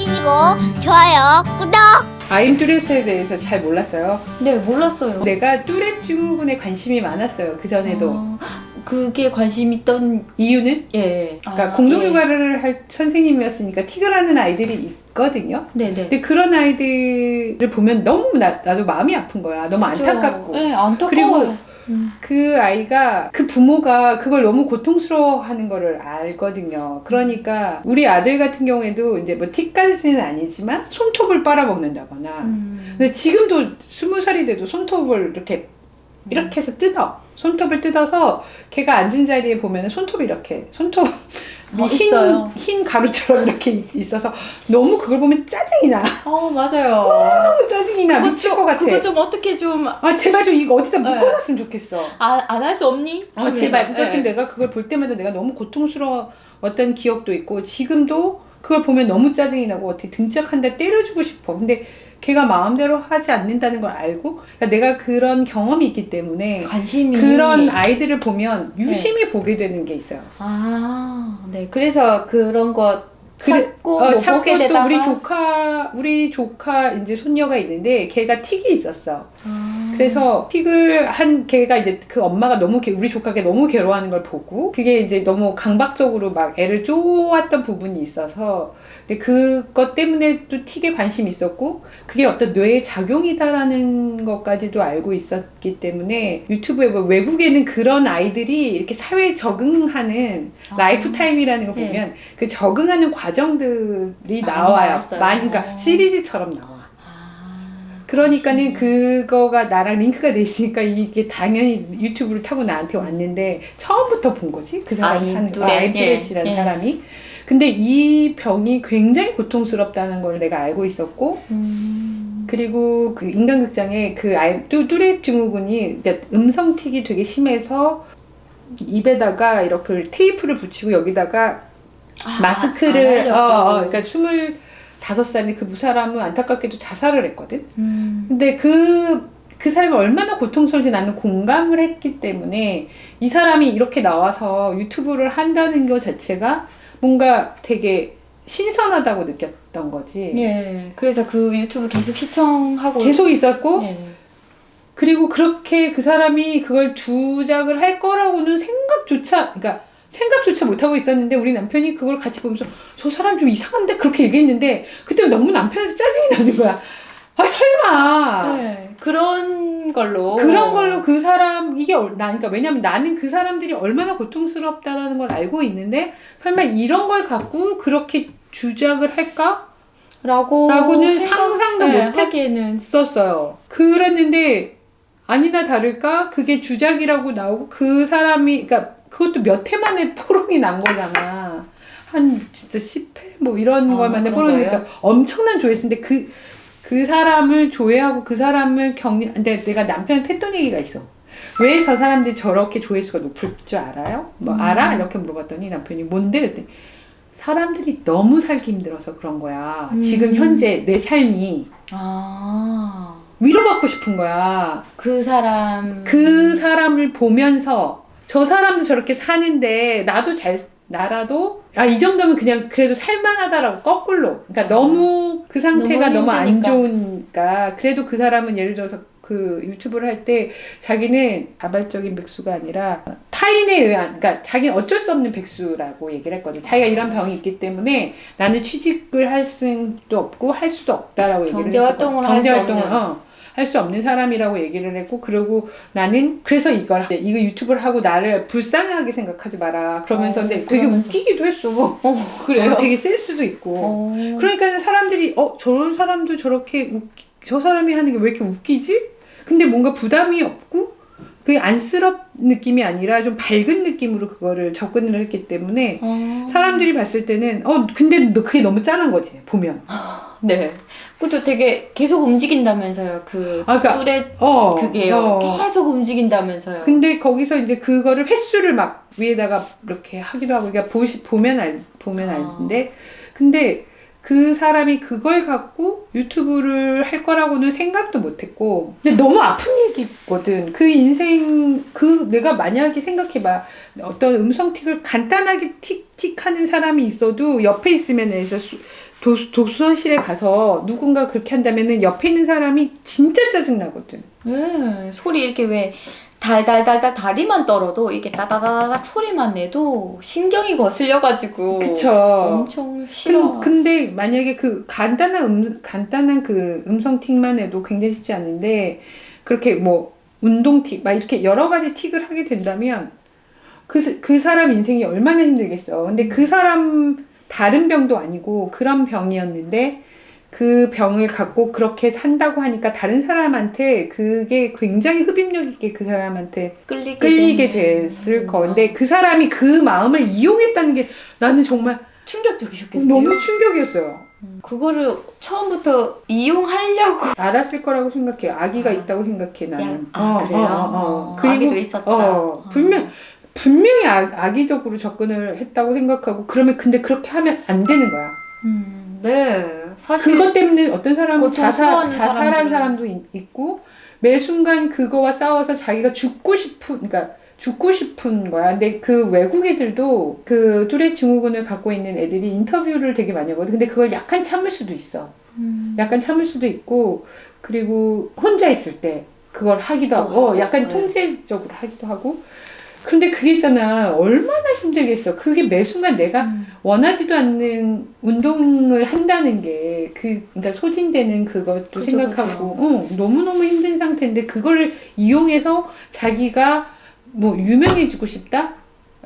누르시고 좋아요, 구독. 아임 뚜렛에 대해서 잘 몰랐어요. 네, 몰랐어요. 내가 뚜렛 증후군에 관심이 많았어요. 그전에도. 그게 관심 있던 이유는? 예. 그러니까 공동육아를 할 선생님이었으니까 틱을 하는 아이들이 있거든요. 네네. 근데 그런 아이들을 보면 너무 나도 마음이 아픈 거야. 너무 그쵸. 안타깝고. 네, 안타까워요. 그리고 그 아이가 그 부모가 그걸 너무 고통스러워하는 거를 알거든요. 그러니까 우리 아들 같은 경우에도 이제 뭐 틱까지는 아니지만 손톱을 빨아먹는다거나. 근데 지금도 20살이 돼도 손톱을 이렇게 해서 뜯어. 손톱을 뜯어서 걔가 앉은 자리에 보면 손톱이 이렇게 손톱이 있어요. 흰 가루처럼 이렇게 있어서 너무 그걸 보면 짜증이 나. 맞아요. 너무 짜증이 나. 미칠 것 같아. 그거 좀 어떻게 좀 제발 좀 이거 어디다 묶어놨으면 좋겠어. 안 할 수 없니? 제발. 그러니까 내가 그걸 볼 때마다 내가 너무 고통스러웠던 기억도 있고 지금도 그걸 보면 너무 짜증이 나고 어떻게 등짝 한 대 때려주고 싶어. 근데 걔가 마음대로 하지 않는다는 걸 알고, 그러니까 내가 그런 경험이 있기 때문에 관심이 그런 아이들을 보면 유심히 보게 되는 게 있어요. 네. 그래서 그런 거 찾고 뭐 찾고 보게 또 되다가 우리 조카 이제 손녀가 있는데 걔가 틱이 있었어. 그래서 틱을 한 걔가 이제 그 엄마가 우리 조카가 너무 괴로워하는 걸 보고 그게 이제 너무 강박적으로 막 애를 쪼았던 부분이 있어서 근데 그것 때문에 또 틱에 관심이 있었고 그게 어떤 뇌의 작용이다라는 것까지도 알고 있었기 때문에 유튜브에 뭐 외국에는 그런 아이들이 이렇게 사회에 적응하는 라이프타임이라는 걸 보면 그 적응하는 과정들이 나와요. 그러니까 시리즈처럼 나와. 그러니까는 그거가 나랑 링크가 돼 있으니까 이게 당연히 유튜브를 타고 나한테 왔는데 처음부터 본 거지 그 사람이 하는 아임뚜렛이라는 사람이. 근데 이 병이 굉장히 고통스럽다는 걸 내가 알고 있었고 그리고 그 인간극장에 그 뚜렛 증후군이 그러니까 음성틱이 되게 심해서 입에다가 이렇게 테이프를 붙이고 여기다가 마스크를 그러니까 25살인데 그 사람은 안타깝게도 자살을 했거든. 근데 그 사람이 얼마나 고통스러운지 나는 공감을 했기 때문에 이 사람이 이렇게 나와서 유튜브를 한다는 것 자체가 뭔가 되게 신선하다고 느꼈던 거지. 예. 그래서 그 유튜브 계속 시청하고 계속 있었고 예. 그리고 그렇게 그 사람이 그걸 주작을 할 거라고는 생각조차 못하고 있었는데 우리 남편이 그걸 같이 보면서 저 사람 좀 이상한데 그렇게 얘기했는데 그때 너무 남편한테 짜증이 나는 거야. 설마. 네. 그런 걸로 그 사람 그러니까 왜냐면 나는 그 사람들이 얼마나 고통스럽다라는 걸 알고 있는데 설마 이런 걸 갖고 그렇게 주작을 할까? 라고는 상상도 하기에는 못했었어요. 그랬는데 아니나 다를까 그게 주작이라고 나오고 그 사람이 그러니까 그것도 몇 회 만에 포롱이 난 거잖아. 한 진짜 10회 뭐 이런 걸 만에 포롱이 나니까 엄청난 조회수인데 그 사람을 조회하고 그 사람을 근데 내가 남편한테 했던 얘기가 있어. 왜 저 사람들이 저렇게 조회수가 높을 줄 알아요? 뭐 알아? 이렇게 물어봤더니 남편이 뭔데? 그랬더니 사람들이 너무 살기 힘들어서 그런 거야. 지금 현재 내 삶이 위로받고 싶은 거야. 그 사람을 보면서 저 사람도 저렇게 사는데 나라도 이 정도면 그냥 그래도 살만하다라고 거꾸로. 그러니까 너무 그 상태가 너무 안 좋으니까 그래도 그 사람은 예를 들어서 그 유튜브를 할 때 자기는 자발적인 백수가 아니라 타인에 의한 그러니까 자기는 어쩔 수 없는 백수라고 얘기를 했거든. 자기가 이런 병이 있기 때문에 나는 취직을 할 수도 없고 할 수도 없다라고 얘기를 했었거든. 경제활동을 할 수 없는 사람이라고 얘기를 했고 그리고 나는 그래서 이거 유튜브를 하고 나를 불쌍하게 생각하지 마라 그러면서 근데 되게 웃기기도 했어. 그래요? 되게 센스도 있고 그러니까 사람들이 저런 사람도 저렇게 저 사람이 하는 게 왜 이렇게 웃기지? 근데 뭔가 부담이 없고 그게 안쓰럽 느낌이 아니라 좀 밝은 느낌으로 그거를 접근을 했기 때문에 사람들이 봤을 때는 근데 그게 너무 짠한 거지 보면. 네. 그것도 되게 계속 움직인다면서요. 뚜렛 그게요. 계속 움직인다면서요. 근데 거기서 이제 그거를 횟수를 막 위에다가 이렇게 하기도 하고 그러니까 보면 알는데 근데 그 사람이 그걸 갖고 유튜브를 할 거라고는 생각도 못했고 근데 너무 아픈 얘기거든. 그 인생 내가 만약에 생각해봐 어떤 음성틱을 간단하게 틱하는 사람이 있어도 옆에 있으면 도서실에 가서 누군가 그렇게 한다면은 옆에 있는 사람이 진짜 짜증나거든. 소리 이렇게 왜 달달달달 다리만 떨어도 이게 따다다닥 소리만 내도 신경이 거슬려가지고 그쵸. 엄청 싫어. 근데 만약에 그 간단한 그 음성틱만 해도 굉장히 쉽지 않은데 그렇게 뭐 운동틱 막 이렇게 여러 가지 틱을 하게 된다면 그 사람 인생이 얼마나 힘들겠어. 근데 그 사람 다른 병도 아니고 그런 병이었는데 그 병을 갖고 그렇게 산다고 하니까 다른 사람한테 그게 굉장히 흡입력 있게 그 사람한테 끌리게 됐을 건데 그 사람이 그 마음을 이용했다는 게 나는 정말 충격적이셨겠네요. 너무 충격이었어요. 그거를 처음부터 이용하려고 알았을 거라고 생각해요. 아기가 있다고 생각해 나는. 그래요? 그리고 아기도 있었다. 분명히 악의적으로 접근을 했다고 생각하고 그러면 근데 그렇게 하면 안 되는 거야. 네. 사실 그것 때문에 어떤 사람은 고통스러워하는 자살한 사람도 있고 매 순간 그거와 싸워서 자기가 죽고 싶은 거야. 근데 그 외국 애들도 그 뚜레 증후군을 갖고 있는 애들이 인터뷰를 되게 많이 하거든. 근데 그걸 약간 참을 수도 있어. 약간 참을 수도 있고 그리고 혼자 있을 때 그걸 하기도 하고 약간 통제적으로 하기도 하고 그런데 그게 있잖아. 얼마나 힘들겠어. 그게 매 순간 내가 원하지도 않는 운동을 한다는 게 그러니까 소진되는 그것도 생각하고 너무너무 힘든 상태인데 그걸 이용해서 자기가 뭐 유명해지고 싶다?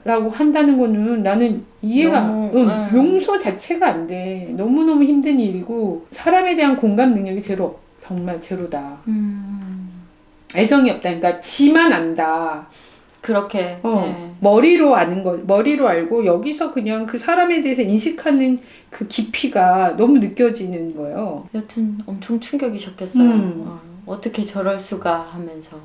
라고 한다는 거는 나는 이해가 용서 자체가 안 돼. 너무너무 힘든 일이고 사람에 대한 공감 능력이 정말 제로다. 애정이 없다. 그러니까 지만 안다. 그렇게 머리로 알고 여기서 그냥 그 사람에 대해서 인식하는 그 깊이가 너무 느껴지는 거예요. 여튼 엄청 충격이셨겠어요. 어떻게 저럴 수가 하면서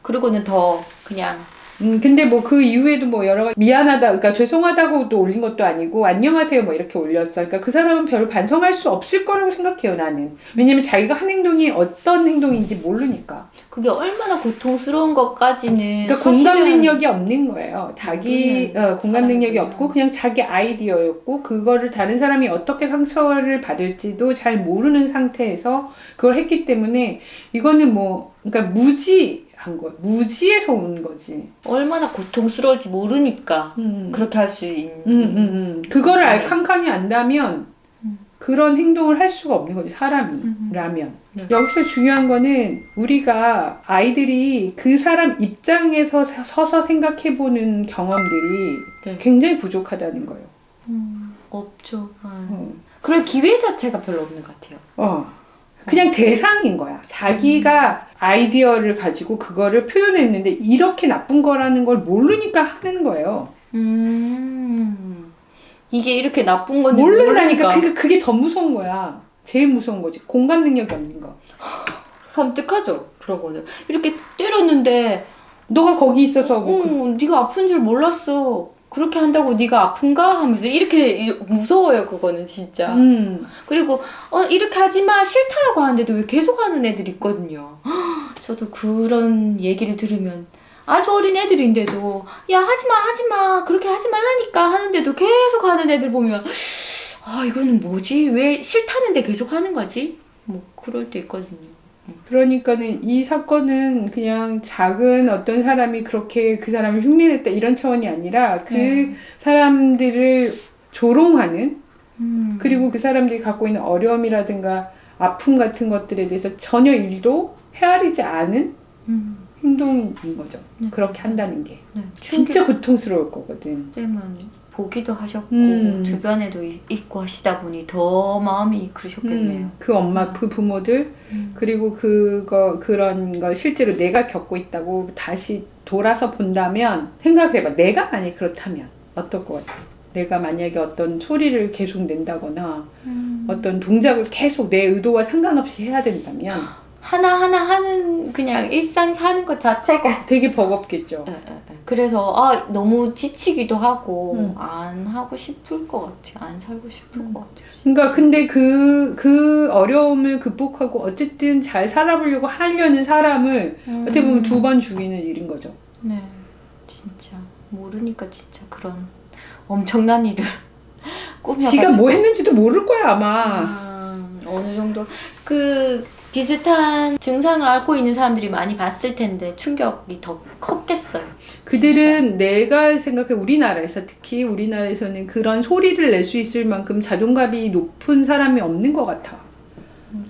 그리고는 더 그냥 근데 뭐 그 이후에도 뭐 여러 가지 미안하다, 그러니까 죄송하다고 또 올린 것도 아니고 안녕하세요 뭐 이렇게 올렸어. 그러니까 그 사람은 별 반성할 수 없을 거라고 생각해요, 나는. 왜냐면 자기가 한 행동이 어떤 행동인지 모르니까. 그게 얼마나 고통스러운 것까지는 그러니까 공감 능력이 없는 거예요. 공감 능력이 없고 그냥 자기 아이디어였고 그거를 다른 사람이 어떻게 상처를 받을지도 잘 모르는 상태에서 그걸 했기 때문에 이거는 뭐 그러니까 무지에서 온 거지. 얼마나 고통스러울지 모르니까 그렇게 할 수 있는. 그거를 알캉캉히 안다면 그런 행동을 할 수가 없는 거지, 사람이라면. 여기서 중요한 거는 우리가 아이들이 그 사람 입장에서 서서 생각해보는 경험들이 굉장히 부족하다는 거예요. 없죠. 그럴 기회 자체가 별로 없는 것 같아요. 그냥 대상인 거야. 자기가 아이디어를 가지고 그거를 표현했는데 이렇게 나쁜 거라는 걸 모르니까 하는 거예요. 이게 이렇게 나쁜 건지 모른다니까. 그게 더 무서운 거야. 제일 무서운 거지. 공감 능력이 없는 거. 섬뜩하죠. 그러고는 이렇게 때렸는데 너가 거기 있어서 네가 아픈 줄 몰랐어. 그렇게 한다고 네가 아픈가? 하면서 이렇게 무서워요. 그거는 진짜. 그리고 이렇게 하지마 싫다라고 하는데도 왜 계속 하는 애들이 있거든요. 저도 그런 얘기를 들으면 아주 어린 애들인데도 야 하지마 그렇게 하지 말라니까 하는데도 계속 하는 애들 보면 이거는 뭐지? 왜 싫다는데 계속 하는 거지? 뭐 그럴 때 있거든요. 그러니까는 이 사건은 그냥 작은 어떤 사람이 그렇게 그 사람을 흉내냈다 이런 차원이 아니라 그 사람들을 조롱하는 그리고 그 사람들이 갖고 있는 어려움이라든가 아픔 같은 것들에 대해서 전혀 일도 헤아리지 않은 행동인 거죠. 그렇게 한다는 게 진짜 고통스러울 거거든. 쌤은 보기도 하셨고 주변에도 있고 하시다 보니 더 마음이 그러셨겠네요. 그 엄마, 그 부모들 그리고 그런 걸 실제로 내가 겪고 있다고 다시 돌아서 본다면 생각해봐. 내가 만약에 그렇다면 어떨 것 같아? 내가 만약에 어떤 소리를 계속 낸다거나 어떤 동작을 계속 내 의도와 상관없이 해야 된다면 하나하나 하는 그냥 일상 사는 것 자체가 되게 버겁겠죠. 그래서 너무 지치기도 하고 안 하고 싶을 것 같아. 안 살고 싶을 것 같아. 그러니까 근데 그 어려움을 극복하고 어쨌든 잘 살아보려고 하려는 사람을 어떻게 보면 2번 죽이는 일인 거죠. 네, 진짜 모르니까 진짜 그런 엄청난 일을 꾸며가지고 지가 뭐 했는지도 모를 거야 아마. 어느 정도 그 비슷한 증상을 앓고 있는 사람들이 많이 봤을 텐데 충격이 더 컸겠어요. 그들은 진짜. 내가 생각해 우리나라에서 특히 우리나라에서는 그런 소리를 낼 수 있을 만큼 자존감이 높은 사람이 없는 것 같아.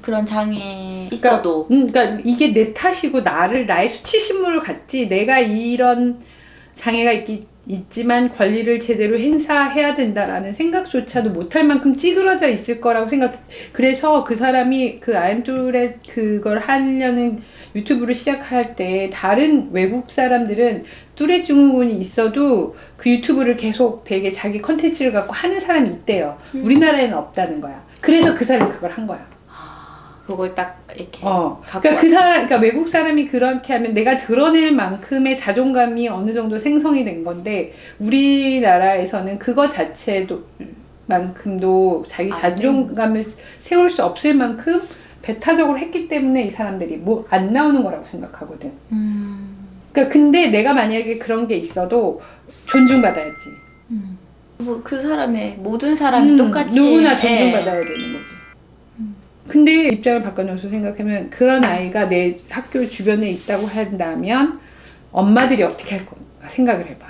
그런 장애 있어도 그러니까 이게 내 탓이고 나의 수치심을 갖지 내가 이런 장애가 있지만 권리를 제대로 행사해야 된다라는 생각조차도 못할 만큼 찌그러져 있을 거라고 그래서 그 사람이 그 아임툴의 그걸 하려는 유튜브를 시작할 때 다른 외국 사람들은 뚜레 증후군이 있어도 그 유튜브를 계속 되게 자기 컨텐츠를 갖고 하는 사람이 있대요. 우리나라에는 없다는 거야. 그래서 그 사람이 그걸 한 거야. 그걸 딱 이렇게 그러니까 외국 사람이 그렇게 하면 내가 드러낼 만큼의 자존감이 어느 정도 생성이 된 건데 우리나라에서는 그거 자체도 만큼도 자기 자존감을 세울 수 없을 만큼 배타적으로 했기 때문에 이 사람들이 뭐 안 나오는 거라고 생각하거든. 그러니까 근데 내가 만약에 그런 게 있어도 존중받아야지. 뭐 그 사람의 모든 사람이 똑같이 누구나 존중받아야 되는 거지. 근데 입장을 바꿔놓어서 생각하면 그런 아이가 내 학교 주변에 있다고 한다면 엄마들이 어떻게 할 건가 생각을 해봐.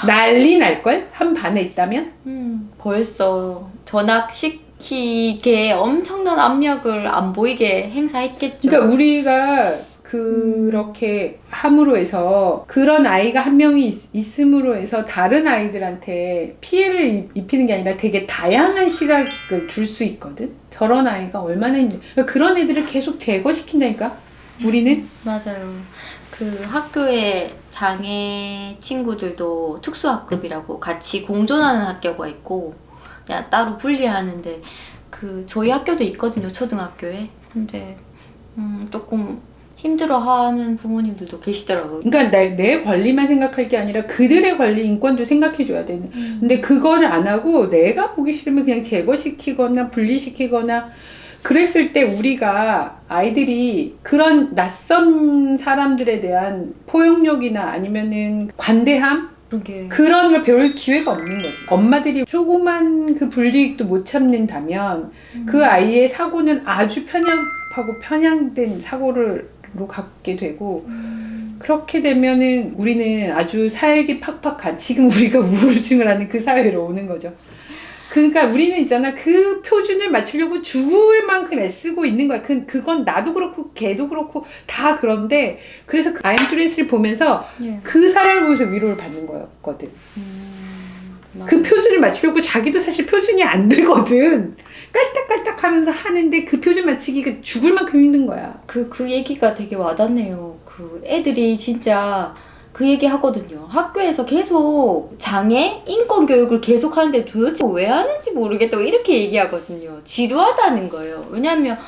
난리 날걸? 한 반에 있다면? 벌써 전학시키게 엄청난 압력을 안 보이게 행사했겠죠. 그러니까 우리가 그렇게 함으로 해서 그런 아이가 한 명이 있음으로 해서 다른 아이들한테 피해를 입히는 게 아니라 되게 다양한 시각을 줄 수 있거든. 저런 아이가 얼마나 힘들어. 그러니까 그런 애들을 계속 제거시킨다니까 우리는. 맞아요. 그 학교에 장애 친구들도 특수학급이라고 같이 공존하는 학교가 있고 그냥 따로 분리하는데 그 저희 학교도 있거든요. 초등학교에. 근데 조금 힘들어하는 부모님들도 계시더라고요. 그러니까 내 권리만 생각할 게 아니라 그들의 권리, 인권도 생각해줘야 되는. 근데 그걸 안 하고 내가 보기 싫으면 그냥 제거시키거나 분리시키거나 그랬을 때 우리가 아이들이 그런 낯선 사람들에 대한 포용력이나 아니면은 관대함? 그런 걸 배울 기회가 없는 거지. 엄마들이 조그만 그 불이익도 못 참는다면 그 아이의 사고는 아주 편향된 사고를 갖게 되고 그렇게 되면은 우리는 아주 살기 팍팍한 지금 우리가 우울증을 하는 그 사회로 오는 거죠. 그러니까 우리는 있잖아 그 표준을 맞추려고 죽을 만큼 애쓰고 있는 거야. 그건 나도 그렇고 걔도 그렇고 다 그런데 그래서 그 아임뚜렛을 보면서 그 사람을 보면서 위로를 받는 거였거든. 그 표준을 맞추려고 자기도 사실 표준이 안 되거든. 깔딱깔딱 하면서 하는데 그 표준 맞추기가 죽을 만큼 힘든 거야. 그 얘기가 되게 와닿네요. 그 애들이 진짜 그 얘기 하거든요. 학교에서 계속 장애 인권 교육을 계속 하는데 도대체 왜 하는지 모르겠다고 이렇게 얘기하거든요. 지루하다는 거예요. 왜냐하면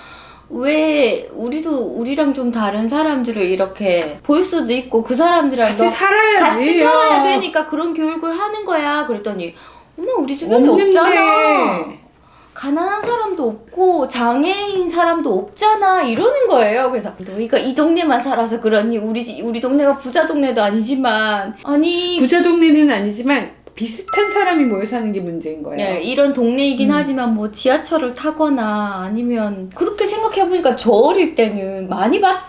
왜 우리랑 좀 다른 사람들을 이렇게 볼 수도 있고 그 사람들이랑 같이 살아야지. 같이 살아야 되니까 그런 교육을 하는 거야. 그랬더니 엄마 우리 주변에 없는데. 없잖아. 가난한 사람도 없고 장애인 사람도 없잖아 이러는 거예요. 그래서 너희가 이 동네만 살아서 그러니 우리 동네가 부자 동네도 아니지만 아니 부자 동네는 아니지만 비슷한 사람이 모여 사는 게 문제인 거예요. 네, 이런 동네이긴 하지만 뭐 지하철을 타거나 아니면 그렇게 생각해보니까 저 어릴 때는 많이 봤던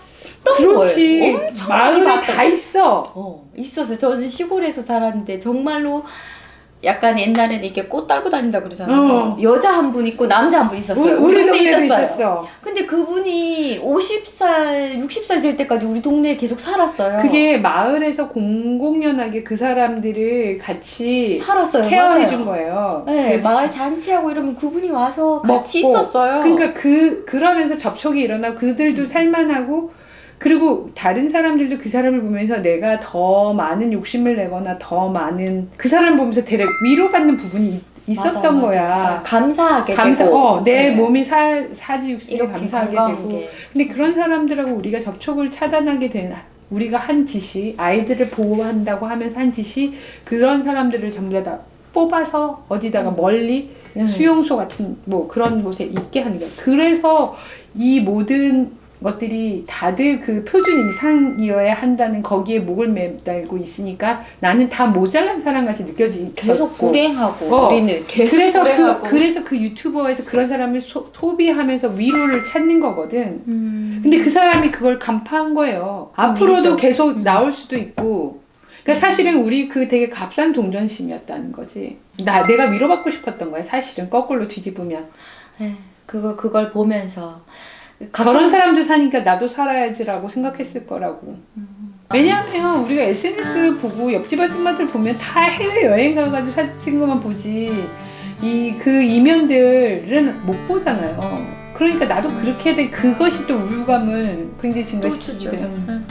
그렇지. 거예요. 엄청 마을에 많이 다 있어. 있었어요. 저는 시골에서 살았는데 정말로 약간 옛날에는 이렇게 꽃 달고 다닌다 그러잖아요. 여자 한 분 있고 남자 한 분 있었어요. 우리 동네에 동네도 있었어. 근데 그분이 50살, 60살 될 때까지 우리 동네에 계속 살았어요. 그게 마을에서 공공연하게 그 사람들을 같이 살았어요. 케어해준 거예요. 네, 마을 잔치하고 이러면 그분이 와서 같이 먹고. 있었어요. 그러니까 그러면서 접촉이 일어나고 그들도 살만하고 그리고 다른 사람들도 그 사람을 보면서 내가 더 많은 욕심을 내거나 더 많은 그 사람을 보면서 대략 위로받는 부분이 있었던 맞아, 맞아. 거야. 감사하게 되고 내 네. 몸이 사지육식에 이렇게 감사하게 건강한 되고. 게. 근데 그런 사람들하고 우리가 접촉을 차단하게 된 우리가 한 짓이 아이들을 보호한다고 하면서 한 짓이 그런 사람들을 전부 다 뽑아서 어디다가 멀리 네. 수용소 같은 뭐 그런 곳에 있게 하는 거야. 그래서 이 모든 것들이 다들 그 표준 이상이어야 한다는 거기에 목을 매달고 있으니까 나는 다 모자란 사람같이 느껴지고 계속 불행하고 우리는 계속 그래서 불행하고. 그래서 그 유튜버에서 그런 사람을 소비하면서 위로를 찾는 거거든. 근데 그 사람이 그걸 간파한 거예요. 앞으로도 일이죠. 계속 나올 수도 있고. 그러니까 사실은 우리 그 되게 값싼 동전심이었다는 거지. 내가 위로받고 싶었던 거야. 사실은 거꾸로 뒤집으면. 네, 그걸 보면서 저런 사람도 사니까 나도 살아야지라고 생각했을 거라고. 왜냐하면 우리가 SNS 보고 옆집 아줌마들 보면 다 해외 여행 가가지고 사진 찍은 것만 보지 그 이면들은 못 보잖아요. 그러니까 나도 그렇게 돼 그것이 또 우울감을 굉장히 또 주죠. 증가시키거든.